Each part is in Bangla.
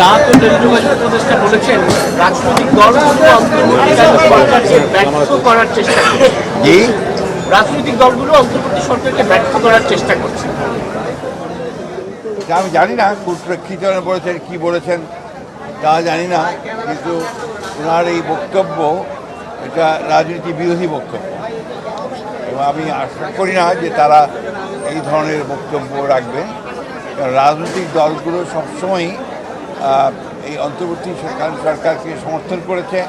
ডাক ও টেলিযোগাযোগ উপদেষ্টা বলেছেন রাজনৈতিক দলগুলো অন্তর্বর্তীকালীন সরকারকে ব্যর্থ করার চেষ্টা করছে। রাজনৈতিক দলগুলো অন্তর্বর্তী সরকারকে ব্যর্থ করার চেষ্টা করছে। আমি জানি না কী ধরনের বলেছেন, কী বলেছেন তা জানি না, কিন্তু ওনার এই বক্তব্য এটা রাজনীতি বিরোধী বক্তব্য এবং আমি আশা করি না যে তারা এই ধরনের বক্তব্য রাখবেন। কারণ রাজনৈতিক দলগুলো সবসময়ই এই অন্তর্বর্তী সরকারকে সমর্থন করেছে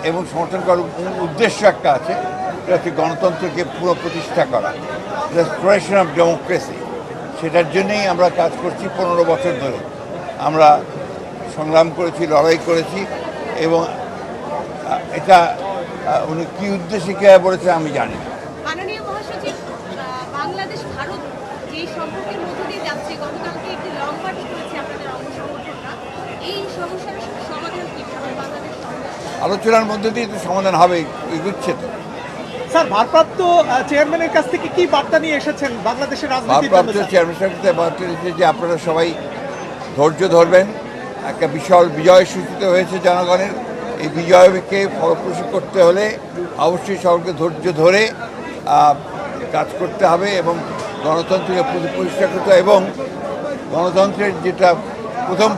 এবং সমর্থন করার উদ্দেশ্য একটা আছে, এটা হচ্ছে গণতন্ত্রকে পুনঃপ্রতিষ্ঠা করা, রেস্টোরেশন অফ ডেমোক্রেসি। সেটার জন্যেই আমরা কাজ করছি 15 বছর ধরে। আমরা সংগ্রাম করেছি, লড়াই করেছি এবং এটা উনি কী উদ্দেশ্যে কে বলেছে আমি জানি না। মাননীয় মহাসচিব, বাংলাদেশ ভারত যেই সম্পর্কের মধ্য দিয়ে যাচ্ছে, গতকালকে একটি লং মার্চ করেছে আপনাদের অঙ্গ সংগঠনরা, এই সমস্যার সমাধান কিভাবে বাংলাদেশ আলোচনার মধ্যে দিয়ে তো সমাধান হবে, এগুচ্ছে তো। স্যার, ভারপ্রাপ্ত চেয়ারম্যানের কাছ থেকে কি বার্তা নিয়ে এসেছেন বাংলাদেশের রাজনীতি? ভারপ্রাপ্ত চেয়ারম্যান সাহেব বার্তা দিয়েছে যে আপনারা সবাই ধৈর্য ধরবেন। একটা বিশাল বিজয় সূচিত হয়েছে জনগণের। এই বিজয়কে ফলপ্রসূ করতে হলে অবশ্যই সকলকে ধৈর্য ধরে কাজ করতে হবে এবং গণতন্ত্রকে প্রতিষ্ঠা করতে হবে এবং গণতন্ত্রের যেটা প্রথম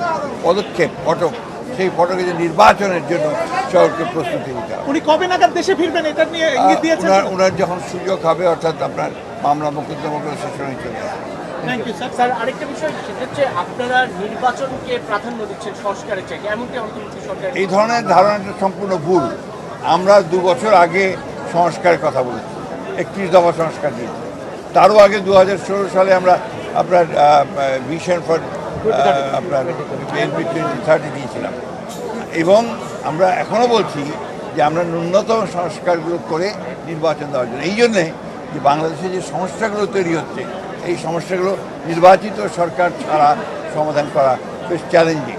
পদক্ষেপ ফটক, সেই ফটকে যে নির্বাচনের জন্য সকলকে প্রস্তুতি নিতে হবে। উনি কবে নাগাদ দেশে ফিরবেন এটা নিয়ে ইঙ্গিত দিয়েছেন? ওনার যখন সুযোগ হবে, অর্থাৎ আপনার মামলা মোকদ্দমাগুলো শেষ হয়ে চলে আসবে। Thank you sir. স্যার, আরেকটা বিষয় সেটা হচ্ছে আপনারা নির্বাচনকে প্রাধান্য দিচ্ছেন সরকারের চাইতে, এমনকি অন্তর্বর্তী সরকার। এই ধরনের ধারণাটা সম্পূর্ণ ভুল। আমরা 2 বছর আগে সংস্কারের কথা বলেছি, 31 দফা সংস্কার দিয়েছি। তারও আগে 2016 সালে আমরা আপনার ভিশন ফর আপনার BNP 2030 দিয়েছিলাম এবং আমরা এখনও বলছি যে আমরা ন্যূনতম সংস্কারগুলো করে নির্বাচন দেওয়ার জন্য। এই জন্যে যে বাংলাদেশে যে সমস্যাগুলো তৈরি হচ্ছে, এই সমস্যাগুলো নির্বাচিত সরকার ছাড়া সমাধান করা বেশ চ্যালেঞ্জিং।